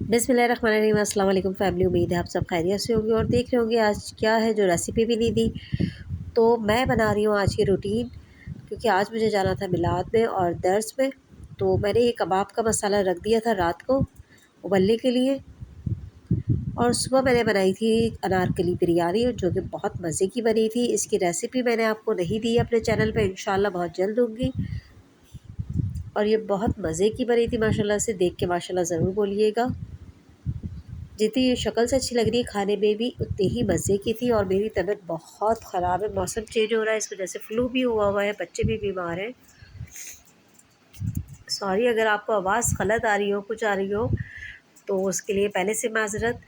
बिस्मिल्लाहिर्रहमानिर्रहीम। अस्सलाम वालेकुम फैमिली, उम्मीद है आप सब खैरियत से होंगे और देख रहे होंगे आज क्या है जो रेसिपी भी नहीं दी। तो मैं बना रही हूँ आज की रूटीन, क्योंकि आज मुझे जाना था मिलाद में और दर्स में। तो मैंने ये कबाब का मसाला रख दिया था रात को उबलने के लिए, और सुबह मैंने बनाई थी अनारकली बिरयानी जो कि बहुत मज़े की बनी थी। इसकी रेसिपी मैंने आपको नहीं दी अपने चैनल पे, इंशाल्लाह बहुत जल्द दूँगी। और ये बहुत मज़े की बनी थी माशाल्लाह से, देख के माशाल्लाह ज़रूर बोलिएगा। जितनी ये शक्ल से अच्छी लग रही है, खाने में भी उतनी ही मज़े की थी। और मेरी तबीयत बहुत ख़राब है, मौसम चेंज हो रहा है, इस वजह से फ़्लू भी हुआ है, बच्चे भी बीमार हैं। सॉरी अगर आपको आवाज़ गलत आ रही हो, कुछ आ रही हो, तो उसके लिए पहले से माज़रत।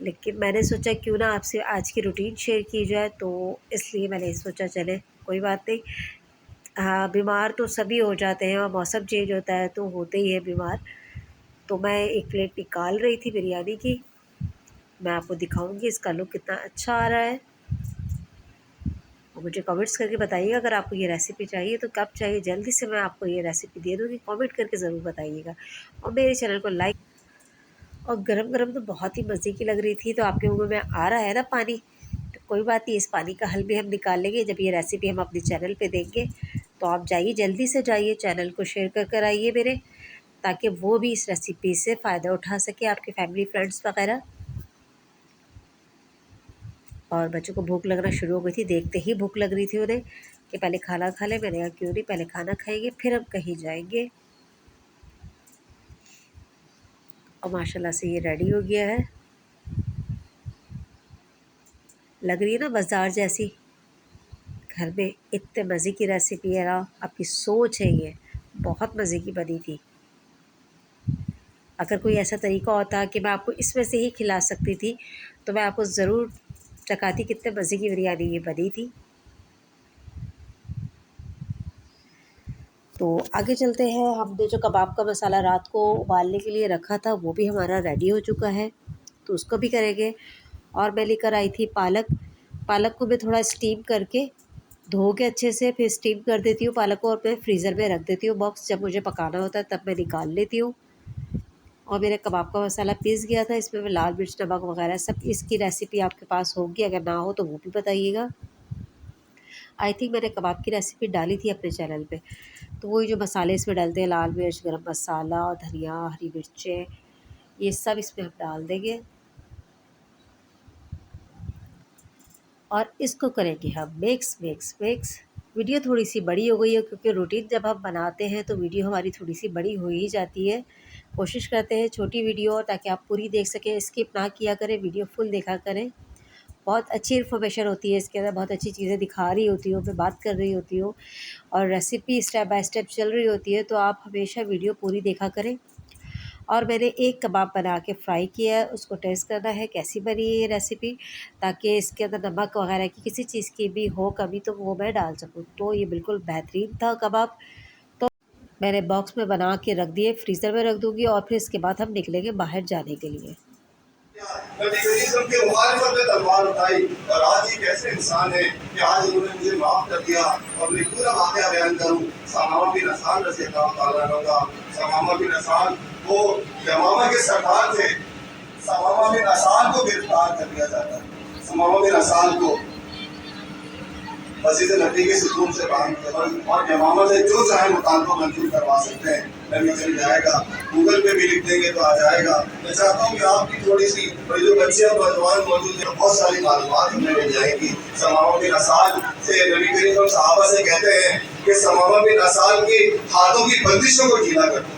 लेकिन मैंने सोचा क्यों ना आपसे आज की रूटीन शेयर की जाए, तो इसलिए मैंने सोचा चले कोई बात नहीं। हाँ, बीमार तो सभी हो जाते हैं और मौसम चेंज होता है तो होते ही है बीमार। तो मैं एक प्लेट निकाल रही थी बिरयानी की, मैं आपको दिखाऊंगी इसका लुक कितना अच्छा आ रहा है। और मुझे कमेंट्स करके बताइएगा अगर आपको ये रेसिपी चाहिए तो कब चाहिए, जल्दी से मैं आपको ये रेसिपी दे दूँगी। कमेंट करके ज़रूर बताइएगा और मेरे चैनल को लाइक। और गरम गरम तो बहुत ही मज़े की लग रही थी। तो आपके मुँह में आ रहा है ना पानी, तो कोई बात नहीं, इस पानी का हल भी हम निकाल लेंगे जब ये रेसिपी हम अपने चैनल पे देंगे। तो आप जाइए, जल्दी से जाइए, चैनल को शेयर कर आइए मेरे, ताकि वो भी इस रेसिपी से फ़ायदा उठा सके, आपके फैमिली फ्रेंड्स वगैरह। और बच्चों को भूख लगना शुरू हो गई थी, देखते ही भूख लग रही थी उन्हें कि पहले खाना खा लें। मैंने कहा क्यों नहीं, पहले खाना खाएंगे फिर हम कहीं जाएंगे। और माशाल्लाह से ये रेडी हो गया है, लग रही है ना बाज़ार जैसी। घर में इतने मज़े की रेसिपी है ना, आपकी सोच है ये, बहुत मज़े की बनी थी। अगर कोई ऐसा तरीका होता कि मैं आपको इसमें से ही खिला सकती थी तो मैं आपको ज़रूर चखाती, कितने मज़े की बिरयानी ये बनी थी। तो आगे चलते हैं। हमने जो कबाब का मसाला रात को उबालने के लिए रखा था वो भी हमारा रेडी हो चुका है, तो उसको भी करेंगे। और मैं लेकर आई थी पालक। पालक को मैं थोड़ा स्टीम करके धो के अच्छे से फिर स्टीम कर देती हूँ पालक को, और मैं फ्रीज़र में रख देती हूँ बॉक्स, जब मुझे पकाना होता है तब मैं निकाल लेती हूँ। और मेरा कबाब का मसाला पीस गया था, इसमें मैं लाल मिर्च, नमक वगैरह सब, इसकी रेसिपी आपके पास होगी, अगर ना हो तो वो भी बताइएगा। आई थिंक मैंने कबाब की रेसिपी डाली थी अपने चैनल पे। तो वही जो मसाले इसमें डालते हैं, लाल मिर्च, गरम मसाला, धनिया, हरी मिर्चें, ये सब इसमें हम डाल देंगे। और इसको करेंगे हम मिक्स मिक्स मिक्स। वीडियो थोड़ी सी बड़ी हो गई है, क्योंकि रूटीन जब हम बनाते हैं तो वीडियो हमारी थोड़ी सी बड़ी हो ही जाती है। कोशिश करते हैं छोटी वीडियो हो ताकि आप पूरी देख सकें, स्किप ना किया करें, वीडियो फुल देखा करें। बहुत अच्छी इन्फॉर्मेशन होती है इसके अंदर, बहुत अच्छी चीज़ें दिखा रही होती हूँ, मैं बात कर रही होती हूँ और रेसिपी स्टेप बाय स्टेप चल रही होती है। तो आप हमेशा वीडियो पूरी देखा करें। और मैंने एक कबाब बना के फ्राई किया है, उसको टेस्ट करना है कैसी बनी है ये रेसिपी, ताकि इसके अंदर नमक वगैरह की किसी चीज़ की भी हो कमी तो वो मैं डाल सकूँ। तो ये बिल्कुल बेहतरीन था कबाब। तो मैंने बॉक्स में बना के रख दिए, फ्रीज़र में रख दूँगी और फिर इसके बाद हम निकलेंगे बाहर जाने के लिए। नबी करीम की मुखालिफत में तलवार उठाई और आज ये कैसे इंसान है कि आज उन्होंने मुझे माफ कर दिया। और मैं पूरा वाक़या बयान करूँ। समामा बिन असान रज़ी अल्लाह तआला अन्हु का, समामा बिन असान वो यमामा के सरदार थे। समामा बिन असान को गिरफ्तार कर लिया जाता है। समामा बिन असान को मस्जिद नबी के सुकून से बांध के और यमामा से जो चाहे मुतालबा मंजूर करवा सकते हैं। नबी चल जाएगा, गूगल पे भी लिख देंगे तो आ जाएगा। मैं चाहता हूँ कि आपकी थोड़ी सी और जो बच्चे और नौजवान मौजूद हैं, बहुत सारी मालूमात हमें मिल जाएंगी। समामा बिन असाल से नबी करीम सहाबा से कहते हैं कि समामा बिन असाल के हाथों की बंदिशों को ढीला कर दो,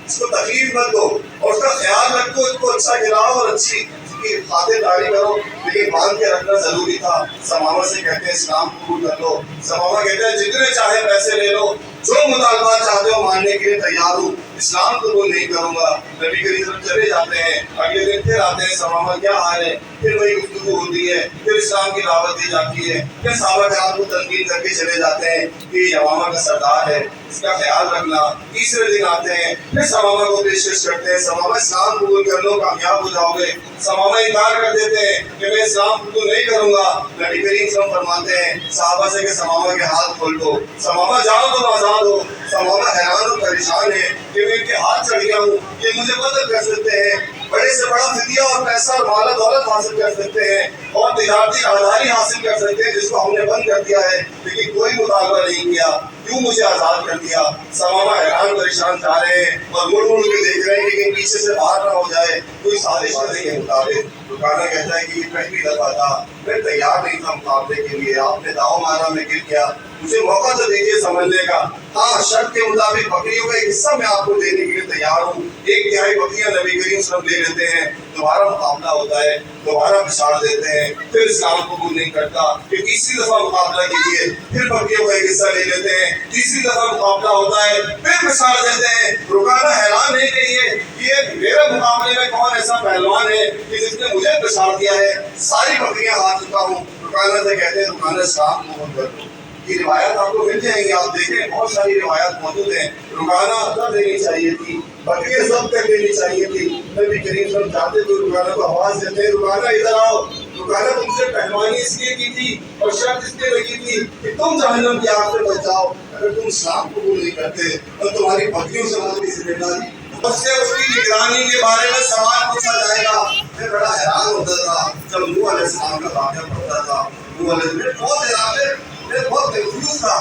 इसको तकलीफ मत दो और उसका ख्याल रखो, इसको अच्छा खिलाओ और अच्छी खातिरदारी करो, लेकिन बांध के रखना जरूरी था। समामा से कहते हैं इस्लाम कबूल कर लो। समामा कहते हैं जितने चाहे पैसे ले लो, जो मुतालबा चाहते हो मानने के लिए तैयार हूँ, इस्लाम कबूल नहीं करूंगा। नबी करीम चले जाते हैं, अगले दिन फिर आते हैं, समामा क्या हाल है, फिर वही गुफ्तगू होती है, फिर इस्लाम की दावत दी जाती है, फिर सहाबा कराम को तनकीद करके चले जाते हैं कि यमामा का सरदार है, इसका ख्याल रखना। तीसरे दिन आते हैं, फिर समामा को पेशकश करते हैं, समामा इस्लाम कबूल कर लो, कामयाब हो जाओगे। समामा इनकार कर देते हैं कि मैं इस्लाम कबूल नहीं करूंगा। नबी करीम सल्लल्लाहु अलैहि वसल्लम फरमाते हैं सहाबा से कि समामा के हाथ खोल दो, समामा जाओ तो आजाद हो। समामा हैरान और परेशान है कि मैं इनके हाथ चढ़ गया हूँ, ये मुझे कत्ल कर सकते हैं। بڑے سے بڑا فدیہ اور پیسہ اور مال و دولت حاصل کر سکتے ہیں اور تجارتی آزادی حاصل کر سکتے ہیں جس کو ہم نے بند کر دیا ہے، لیکن کوئی مطالبہ نہیں کیا، کیوں مجھے آزاد کر دیا؟ سماما حیران پریشان جا رہے ہیں اور مڑ مڑ کے دیکھ رہے ہیں کہ پیچھے سے باہر نہ ہو جائے کوئی سازش کرنے کے مطابق۔ رکانا کہتا ہے کہ یہ پہلی دفعہ تھا، میں تیار نہیں تھا مقابلے کے لیے، آپ نے داؤ مارا، میں گر گیا، مجھے موقع تو دیجیے سمجھنے کا۔ ہاں، شرط کے مطابق بکریوں کا ایک حصہ میں آپ کو دینے کے لیے تیار ہوں، 1/3 بکریاں نبی کریم صلی اللہ علیہ وسلم لے لیتے ہیں، دوبارہ مقابلہ ہوتا ہے، دوبارہ بشار دیتے ہیں، پھر اسلام قبول نہیں کرتا، پھر تیسری دفعہ مقابلہ کیجیے، پھر بکریوں کا ایک حصہ لے لیتے ہیں، تیسری دفعہ مقابلہ ہوتا ہے، پھر بشار دیتے ہیں۔ رکانا حیران ہے کہ یہ میرے مقابلے میں کون ایسا پہلوان ہے کہ جس نے مجھے بشار دیا ہے، ساری بکریاں ہار چکا ہوں۔ رکانا سے کہتے ہیں رکانا اسلام قبول کر دو۔ یہ روایت آپ کو مل جائیں گی، آپ دیکھیں بہت ساری روایات موجود ہیں۔ رکانا کر دینی چاہیے تھی، بکریاں ضبط کر دینی چاہیے تھی، نبی کریم صلی اللہ علیہ وسلم چاہتے تو رکانا کو آواز دیتے ہیں، رکانا ادھر آؤ۔ رکانا تم سے پہلوانی اس لیے کی تھی اور شرط اس لیے لگی تھی کہ تم جہنم کی آگ سے بچ جاؤ، اگر تم اسلام قبول نہیں کرتے اور تمہاری بکریوں سے ہماری ذمہ داری، اس سے اس کی نگرانی کے بارے میں سوال پوچھا جائے گا۔ میں بڑا حیران ہوتا تھا جب نوح علیہ السلام کا واقعہ پڑھتا تھا۔ نوح علیہ السلام بہت حیران، میں بہت کنفیوز تھا،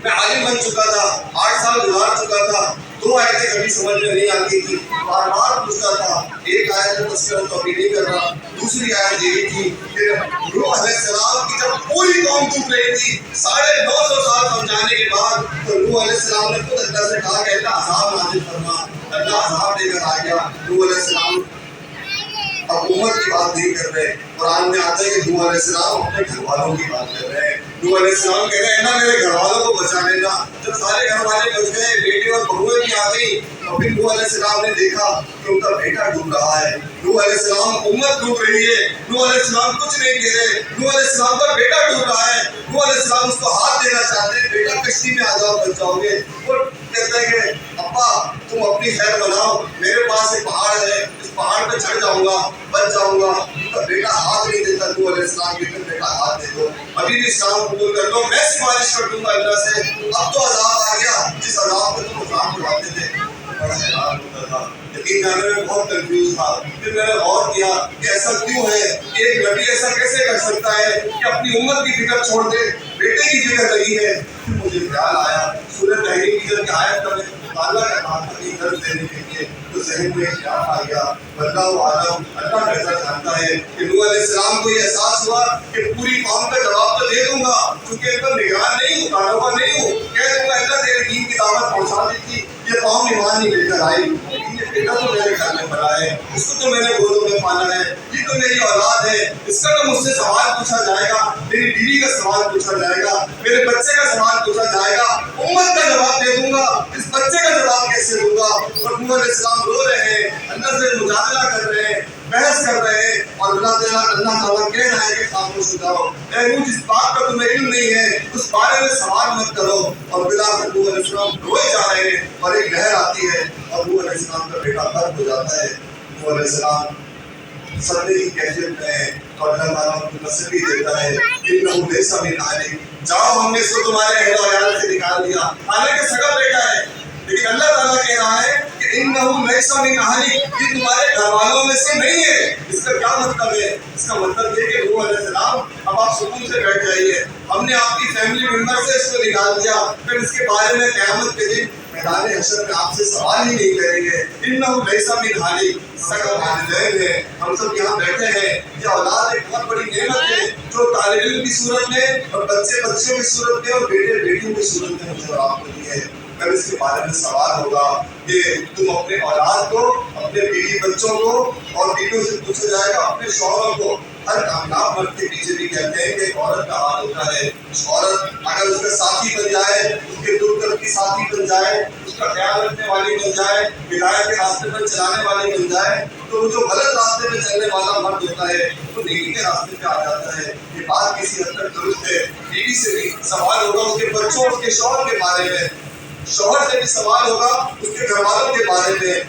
میں عالم بن چکا تھا، 8 سال گزار چکا تھا، 2 آیتیں کبھی سمجھ میں نہیں آتی تھی، بار بار پوچھتا تھا، ایک آیت میں تذکرہ توحید نہیں کر رہا، دوسری آیت یہی تھی کہ نوح علیہ السلام کی جب پوری قوم ڈوب رہی تھی 950 سال سمجھانے کے بعد، تو نوح علیہ السلام نے خود اللہ سے کہا کہ اللہ عذاب نازل فرما، اللہ عذاب لے کر آ گیا۔ نوح علیہ السلام اب امت کی بات نہیں کر رہے، قرآن میں آتا ہے کہ نوح علیہ السلام اپنے گھر والوں کی بات کر رہے ہیں۔ نوح علیہ السلام کہہ رہے ہیں نا میرے گھر والوں کو بچا لینا۔ جب سارے گھر والے بچ گئے، بیٹے اور بہویں بھی آ گئی، اور پھر نوح علیہ السلام نے دیکھا کہ ان کا بیٹا ڈوب رہا ہے۔ نوح علیہ السلام، امت ڈوب رہی ہے، نوح علیہ السلام کچھ نہیں کہہ رہے، نوح علیہ السلام کا بیٹا ڈوب رہا ہے، نوح علیہ السلام اس کو ہاتھ دینا چاہتے ہیں، بیٹا کشتی میں آ جاؤ، بچ جاؤ گے۔ وہ کہتا ہے کہ ابا تم اپنی خیر بناؤ، میرے پاس ایک پہاڑ ہے، اس پہاڑ پہ چڑھ جاؤں گا، بچ جاؤں گا۔ ان کا بیٹا ہاتھ نہیں دیتا، نوح علیہ السلام کے بیٹا ہاتھ دے دو، ابھی بھی اسلام قبول کر لو، میں سفارش کر دوں گا اللہ سے۔ اب تو عذاب آ گیا جس عذاب پہ تم مذاق اڑاتے تھے۔ بڑا حیران ہوتا تھا، یقین جانے میں بہت کنفیوز تھا۔ پھر میں نے غور کیا کہ ایسا کیوں ہے، ایک نبی ایسا کیسے کر سکتا ہے کہ اپنی امت کی فکر چھوڑ دے، بیٹے کی فکر لگی ہے۔ پھر مجھے خیال آیا سورہ تحریم کی جب آیت کا مطالعہ کا کام تھی درد دینے کے لیے، تو ذہن میں خیال آ گیا، اللہ عالم، اللہ بہتر جانتا ہے کہ نوح علیہ السلام کو یہ احساس ہوا کہ پوری قوم کا جواب تو دے دوں گا، چونکہ ان پر نگران نہیں ہوں، کارروا نہیں ہوں، کہہ دوں گا اللہ تیرے دین کی دعوت پہنچا دی تھی، یہ قوم ایمان نہیں لے کر آئی، لیکن یہ بیٹا تو میرے گھر میں بڑا ہے، اس کو تو میں نے گودوں میں پالا ہے، یہ تو میری اولاد ہے، اس کا تو مجھ سے سوال پوچھا جائے گا، میری بیوی کا سوال پوچھا جائے گا، میرے بچے کا سوال پوچھا جائے گا، امت کا جواب دے دوں گا، اس بچے کا جواب کیسے دوں گا؟ اور نوح علیہ السلام رو رہے ہیں، اللہ سے مجادلہ کر رہے ہیں، بحث کر رہے ہیں، اور اللہ تعالیٰ کہہ رہا ہے کہ خاموش ہو جاؤ، اے نوح جس بات کا تمہیں علم نہیں ہے اس بارے میں سوال مت کرو۔ اور بالآخر نوح علیہ السلام روئے جا رہے ہیں، اور ایک لہر آتی ہے اور نوح علیہ السلام کا بیٹا غرق ہو جاتا ہے۔ نوح علیہ السلام صدمے کی کیفیت میں ہے، اور اللہ تعالیٰ ان کو تسلی دیتا ہے، انہ لیس من اہلک، جاؤ ہم نے اس کو تمہارے اہل و عیال سے نکال دیا، حالانکہ سگا بیٹا ہے، لیکن اللہ تعالیٰ کہہ رہا ہے کہ انہ لیس من اہلک، یہ تمہارے گھر والوں میں سے نہیں ہے۔ اس کا کیا مطلب ہے؟ اس کا مطلب یہ کہ نوح علیہ السلام اب آپ سکون سے بیٹھ جائیے، ہم نے آپ کی فیملی ممبر سے اس کو نکال دیا، پھر اس کے بارے میں قیامت کے دن میدان حشر میں آپ سے سوال ہی نہیں کریں گے۔ انہ لیس من اہلک، سگا والدین ہے، ہم سب یہاں بیٹھے ہیں، یہ اولاد ایک بہت بڑی نعمت ہے جو طالب علم کی صورت میں اور بچے بچوں کی صورت میں اور بیٹے بیٹیوں کی صورت میں مجھے آپ کو دی ہے۔ پھر اس کے بارے میں سوال ہوگا کہ تم اپنے اولاد کو، اپنے بیوی بچوں کو، اور بیویوں سے پوچھا جائے گا اپنے شوہروں کو۔ ہر کامیاب مرد کے پیچھے بھی کہتے ہیں کہ ایک عورت کا حال ہوتا ہے، عورت اگر اس کا ساتھی بن جائے، اس کے دکھ درد کی ساتھی بن جائے، اس کا خیال رکھنے والی بن جائے، ہدایت کے راستے پر چلانے والی بن جائے، تو وہ جو غلط راستے پہ چلنے والا مرد ہوتا ہے وہ نیکی کے راستے پہ آ جاتا ہے۔ یہ بات کسی حد تک درست ہے۔ بیوی سے بھی سوال ہوگا اس کے بچوں، اس کے شوہر کے بارے میں، شوہر سے بھی سوال ہوگا اس کے گھر والوں کے بارے میں۔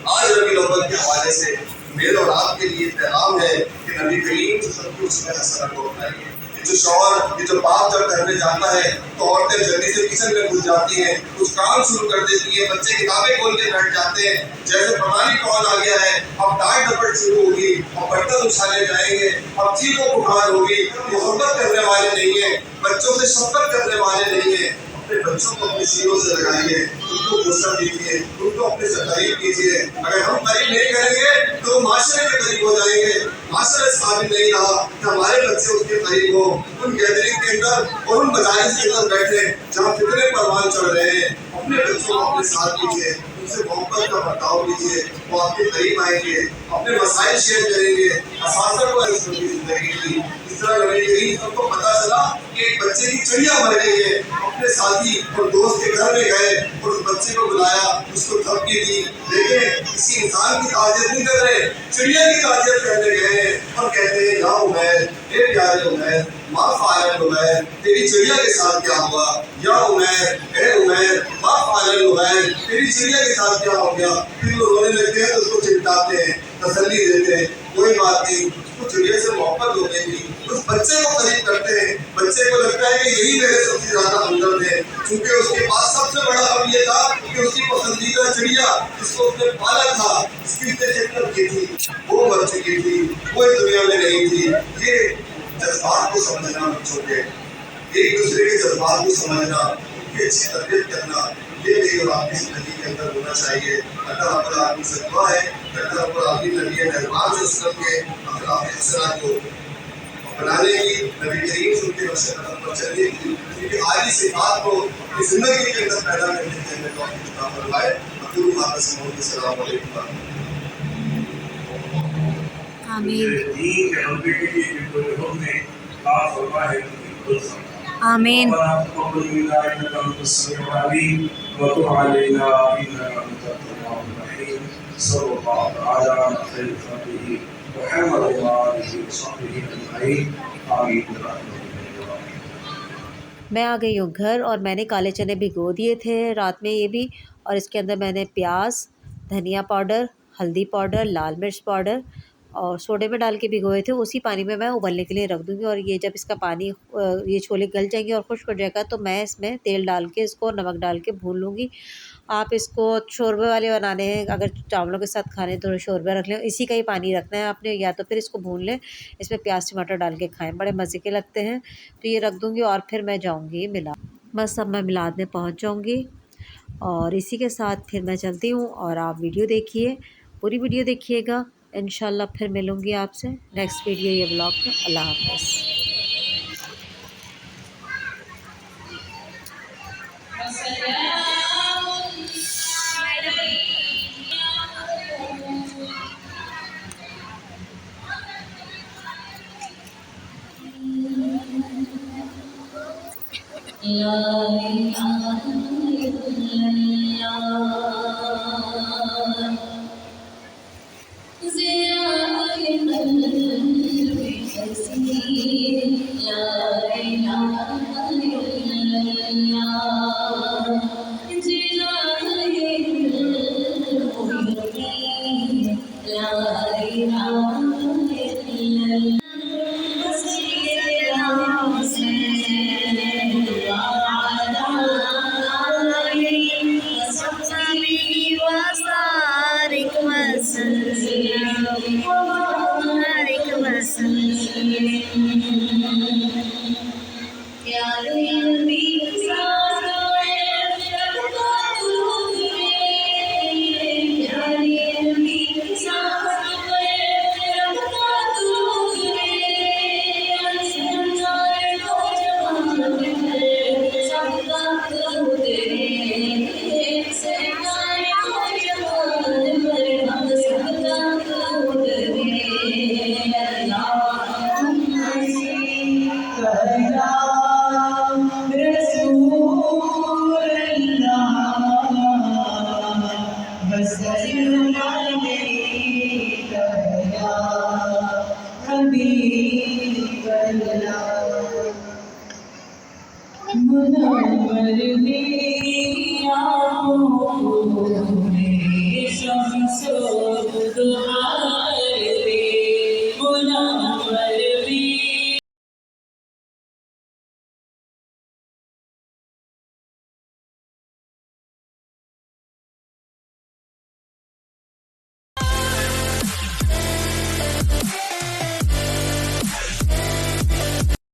آج ربیع الاول کے حوالے سے میرے اور آپ کے لیے پیغام ہے کہ نبی کریم صلی اللہ علیہ وسلم اس میں حسنہ کو اپنائیے۔ जो शौहर ये जो बाप जब घर में जाता है तो औरतें जल्दी से किचन में घुस जाती हैं, कुछ काम शुरू कर देती हैं, बच्चे किताबें खोल के बैठ जाते हैं, जैसे पता नहीं कौन आ गया है, अब डांट डपट शुरू होगी, अब बर्तन उछाले जाएंगे, अब चीखों पुकार होगी। मोहब्बत करने वाले नहीं है, बच्चों से शफकत करने वाले नहीं है। अपने बच्चों को अपने सीनों से लगाइए, उनको गुस्सा दीजिए, उनको अपने से करीब कीजिए। अगर हम करीब नहीं करेंगे तो माशरे के करीब हो जाएंगे। माशरा इस काबिल नहीं रहा कि हमारे बच्चे उसके करीब हो, उन गैदरिंग के अंदर और उन मजालिस के अंदर बैठे जहाँ फितरे परवान चढ़ रहे हैं। अपने बच्चों को अपने साथ लीजिए, उनसे मोहब्बत का बर्ताव कीजिए, वो आपके करीब आएंगे, अपने मसाइल शेयर करेंगे। असासा को उनकी जिंदगी की इस तरह नबी करीम सबको पता चला कि एक बच्चे की चिड़िया मर गई है, अपने साथी और दोस्त के घर में गए और उस बच्चे को बुलाया, उसको धमकी दी। देखें, किसी इंसान की ताज़ियत नहीं कर रहे, चिड़िया की ताज़ियत करने गए हैं और कहते हैं या उमैर, ए प्यारे उमैर, माँ फायल उमैर, तेरी चिड़िया के साथ क्या हुआ? या उमैर, ए उमैर, माँ फायल उमैर, तेरी चिड़िया के साथ क्या हो गया? फिर वो रोने लगते हैं तो उसको चिढ़ाते हैं, तसल्ली देते हैं, कोई बात नहीं, उसको चिड़िया से मोहब्बत हो गई। उस बच्चे को करीब करते हैं, बच्चे को लगता है कि यही मेरे सबसे ज्यादा हमदर्द है, क्योंकि उसके पास सबसे बड़ा अब ये था कि उसकी पसंदीदा चिड़िया जिसको उसने पाला था, जिसकी उसने खिदमत की थी, वो मर चुकी थी, वो इस दुनिया में नहीं थी। ये जज्बात को समझना बच्चों के, एक दूसरे के जज्बात को समझना, उनकी अच्छी तरबियत करना, ये मेरी और आपकी जिंदगी के अंदर होना चाहिए। अल्लाह रब्बुल आलमीन से दुआ है कि अल्लाह रब्बुल आलमीन नबी मेहरबान से के अखलाक हसना को अपनाने की, नबी करीम से उनके नक्शे कदम पर चलने की, उनकी आली सिफात को अपनी जिंदगी के अंदर पैदा करने की हमें तौफीक अता फरमाए। अक़ूलु मा तस्मऊन, अस्सलामु अलैकुम। आमीन। मैं आ गई हूँ घर और मैंने काले चने भिगो दिए थे रात में ये भी, और इसके अंदर मैंने प्याज, धनिया पाउडर, हल्दी पाउडर, लाल मिर्च पाउडर और सोडे में डाल के भिगोए थे। उसी पानी में मैं उबलने के लिए रख दूँगी और ये जब इसका पानी ये छोले गल जाएंगे और खुश्क हो जाएगा तो मैं इसमें तेल डाल के इसको नमक डाल के भून लूँगी। आप इसको शोरबे वाले बनाने हैं, अगर चावलों के साथ खाने तो शोरबा रख लें, इसी का ही पानी रखना है आपने, या तो फिर इसको भून लें, इसमें प्याज टमाटर डाल के खाएं, बड़े मज़े के लगते हैं। तो ये रख दूँगी और फिर मैं जाऊँगी मिलाद। बस अब मैं मिलाद में पहुँच जाऊँगी और इसी के साथ फिर मैं चलती हूँ और आप वीडियो देखिए, पूरी वीडियो देखिएगा। इंशाल्लाह फिर मिलूँगी आपसे नेक्स्ट वीडियो या ब्लॉग में। अल्लाह हाफ़िज़।